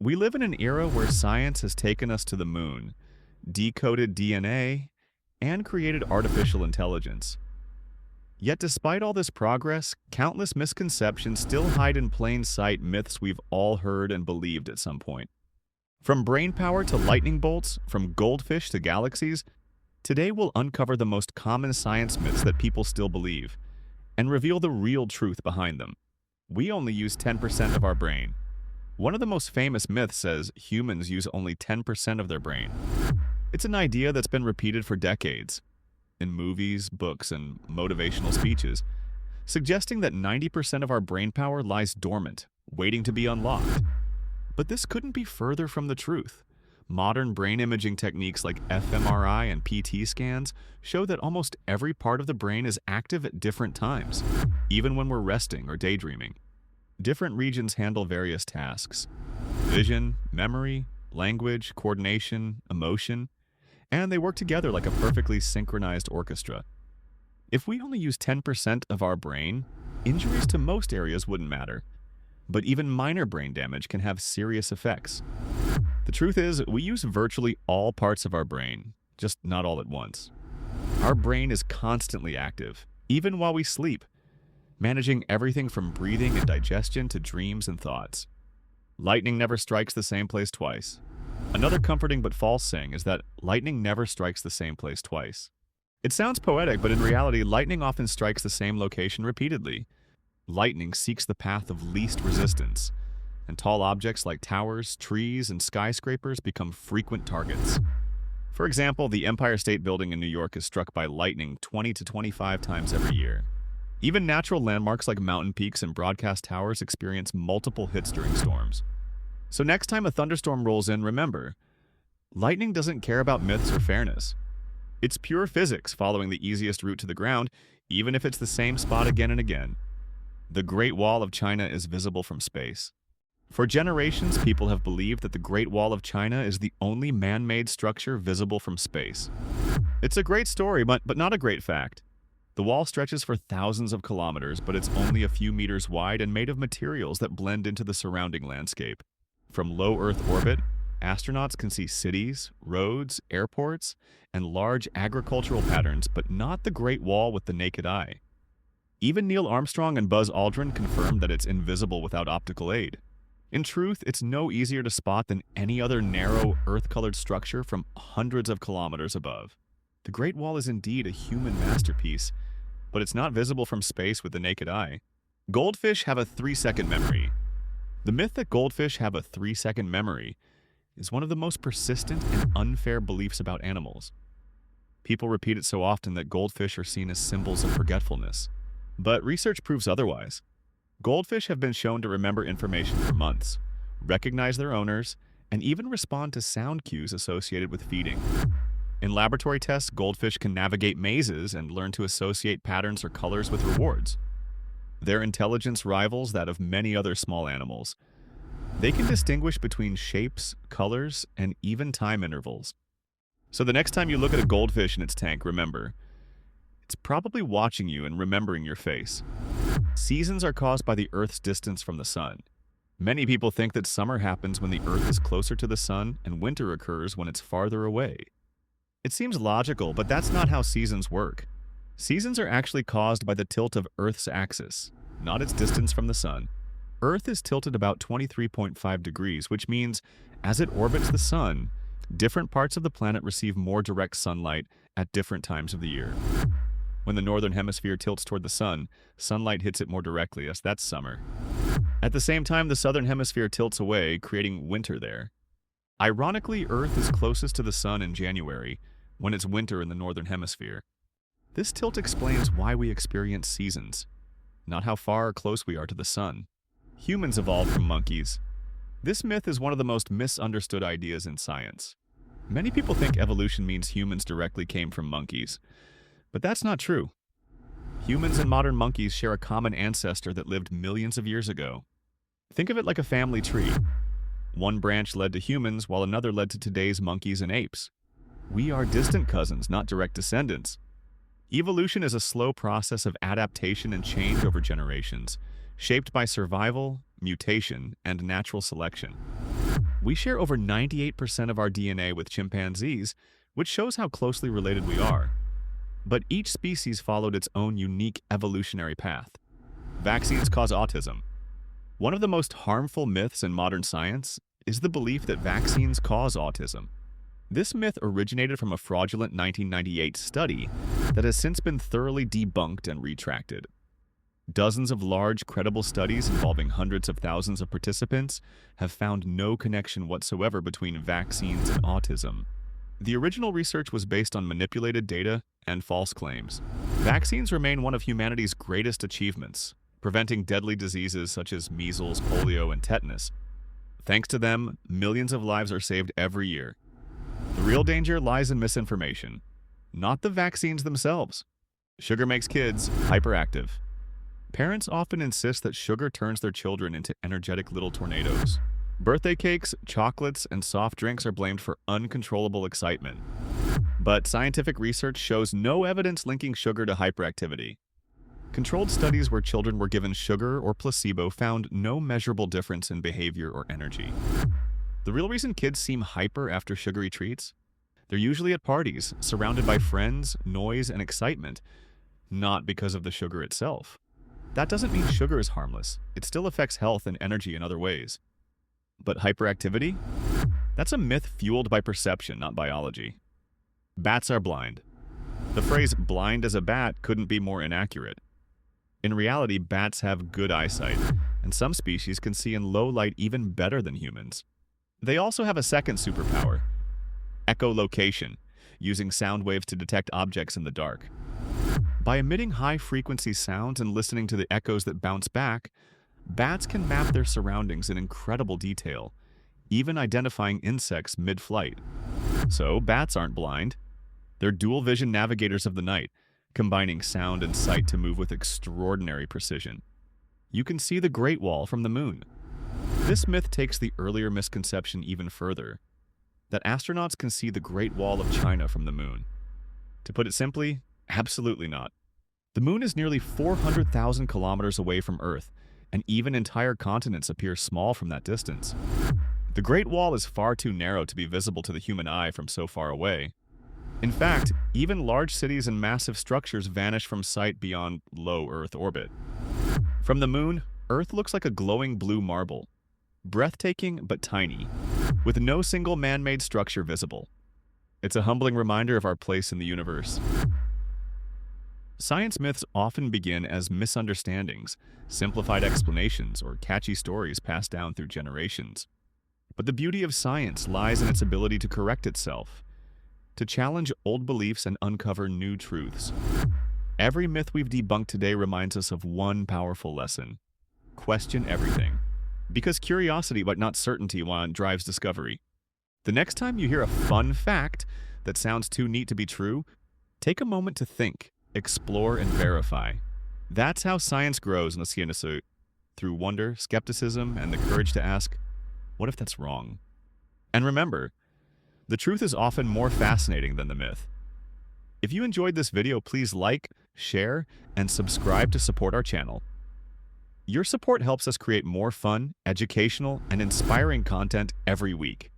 We live in an era where science has taken us to the moon, decoded DNA, and created artificial intelligence. Yet despite all this progress, countless misconceptions still hide in plain sight myths we've all heard and believed at some point. From brain power to lightning bolts, from goldfish to galaxies, today we'll uncover the most common science myths that people still believe and reveal the real truth behind them. We only use 10% of our brain. One of the most famous myths says humans use only 10% of their brain. It's an idea that's been repeated for decades in movies, books, and motivational speeches, suggesting that 90% of our brain power lies dormant, waiting to be unlocked. But this couldn't be further from the truth. Modern brain imaging techniques like fMRI and PT scans show that almost every part of the brain is active at different times, even when we're resting or daydreaming. Different regions handle various tasks: vision, memory, language, coordination, emotion, and they work together like a perfectly synchronized orchestra. If we only use 10% of our brain, injuries to most areas wouldn't matter. But even minor brain damage can have serious effects. The truth is, we use virtually all parts of our brain, just not all at once. Our brain is constantly active, even while we sleep, managing everything from breathing and digestion to dreams and thoughts. Lightning never strikes the same place twice. Another comforting but false saying is that lightning never strikes the same place twice. It sounds poetic, but in reality, lightning often strikes the same location repeatedly. Lightning seeks the path of least resistance, and tall objects like towers, trees, and skyscrapers become frequent targets. For example, the Empire State Building in New York is struck by lightning 20 to 25 times every year. Even natural landmarks like mountain peaks and broadcast towers experience multiple hits during storms. So next time a thunderstorm rolls in, remember, lightning doesn't care about myths or fairness. It's pure physics following the easiest route to the ground, even if it's the same spot again and again. The Great Wall of China is visible from space. For generations, people have believed that the Great Wall of China is the only man-made structure visible from space. It's a great story, but not a great fact. The wall stretches for thousands of kilometers, but it's only a few meters wide and made of materials that blend into the surrounding landscape. From low Earth orbit, astronauts can see cities, roads, airports, and large agricultural patterns, but not the Great Wall with the naked eye. Even Neil Armstrong and Buzz Aldrin confirmed that it's invisible without optical aid. In truth, it's no easier to spot than any other narrow, Earth-colored structure from hundreds of kilometers above. The Great Wall is indeed a human masterpiece, but it's not visible from space with the naked eye. Goldfish have a 3-second memory. The myth that goldfish have a 3-second memory is one of the most persistent and unfair beliefs about animals. People repeat it so often that goldfish are seen as symbols of forgetfulness. But research proves otherwise. Goldfish have been shown to remember information for months, recognize their owners, and even respond to sound cues associated with feeding. In laboratory tests, goldfish can navigate mazes and learn to associate patterns or colors with rewards. Their intelligence rivals that of many other small animals. They can distinguish between shapes, colors, and even time intervals. So the next time you look at a goldfish in its tank, remember, it's probably watching you and remembering your face. Seasons are caused by the Earth's distance from the sun. Many people think that summer happens when the Earth is closer to the sun and winter occurs when it's farther away. It seems logical, but that's not how seasons work. Seasons are actually caused by the tilt of Earth's axis, not its distance from the sun. Earth is tilted about 23.5 degrees, which means as it orbits the sun, different parts of the planet receive more direct sunlight at different times of the year. When the northern hemisphere tilts toward the sun, sunlight hits it more directly, as that's summer. At the same time, the southern hemisphere tilts away, creating winter there. Ironically, Earth is closest to the sun in January, when it's winter in the northern hemisphere. This tilt explains why we experience seasons, not how far or close we are to the sun. Humans evolved from monkeys. This myth is one of the most misunderstood ideas in science. Many people think evolution means humans directly came from monkeys, but that's not true. Humans and modern monkeys share a common ancestor that lived millions of years ago. Think of it like a family tree. One branch led to humans, while another led to today's monkeys and apes. We are distant cousins, not direct descendants. Evolution is a slow process of adaptation and change over generations, shaped by survival, mutation, and natural selection. We share over 98% of our DNA with chimpanzees, which shows how closely related we are. But each species followed its own unique evolutionary path. Vaccines cause autism. One of the most harmful myths in modern science is the belief that vaccines cause autism. This myth originated from a fraudulent 1998 study that has since been thoroughly debunked and retracted. Dozens of large, credible studies involving hundreds of thousands of participants have found no connection whatsoever between vaccines and autism. The original research was based on manipulated data and false claims. Vaccines remain one of humanity's greatest achievements, preventing deadly diseases such as measles, polio, and tetanus. Thanks to them, millions of lives are saved every year. The real danger lies in misinformation, not the vaccines themselves. Sugar makes kids hyperactive. Parents often insist that sugar turns their children into energetic little tornadoes. Birthday cakes, chocolates, and soft drinks are blamed for uncontrollable excitement. But scientific research shows no evidence linking sugar to hyperactivity. Controlled studies where children were given sugar or placebo found no measurable difference in behavior or energy. The real reason kids seem hyper after sugary treats? They're usually at parties, surrounded by friends, noise, and excitement, not because of the sugar itself. That doesn't mean sugar is harmless. It still affects health and energy in other ways. But hyperactivity? That's a myth fueled by perception, not biology. Bats are blind. The phrase blind as a bat couldn't be more inaccurate. In reality, bats have good eyesight, and some species can see in low light even better than humans. They also have a second superpower, echolocation, using sound waves to detect objects in the dark. By emitting high-frequency sounds and listening to the echoes that bounce back, bats can map their surroundings in incredible detail, even identifying insects mid-flight. So, bats aren't blind. They're dual-vision navigators of the night, combining sound and sight to move with extraordinary precision. You can see the Great Wall from the moon. This myth takes the earlier misconception even further, that astronauts can see the Great Wall of China from the moon. To put it simply, absolutely not. The moon is nearly 400,000 kilometers away from Earth, and even entire continents appear small from that distance. The Great Wall is far too narrow to be visible to the human eye from so far away. In fact, even large cities and massive structures vanish from sight beyond low Earth orbit. From the moon, Earth looks like a glowing blue marble, breathtaking but tiny, with no single man-made structure visible. It's a humbling reminder of our place in the universe. Science myths often begin as misunderstandings, simplified explanations, or catchy stories passed down through generations. But the beauty of science lies in its ability to correct itself, to challenge old beliefs and uncover new truths. Every myth we've debunked today reminds us of one powerful lesson: question everything. Because curiosity, but not certainty, drives discovery. The next time you hear a fun fact that sounds too neat to be true, take a moment to think, explore, and verify. That's how science grows in the science, through wonder, skepticism, and the courage to ask, what if that's wrong? And remember, the truth is often more fascinating than the myth. If you enjoyed this video, please like, share, and subscribe to support our channel. Your support helps us create more fun, educational, and inspiring content every week.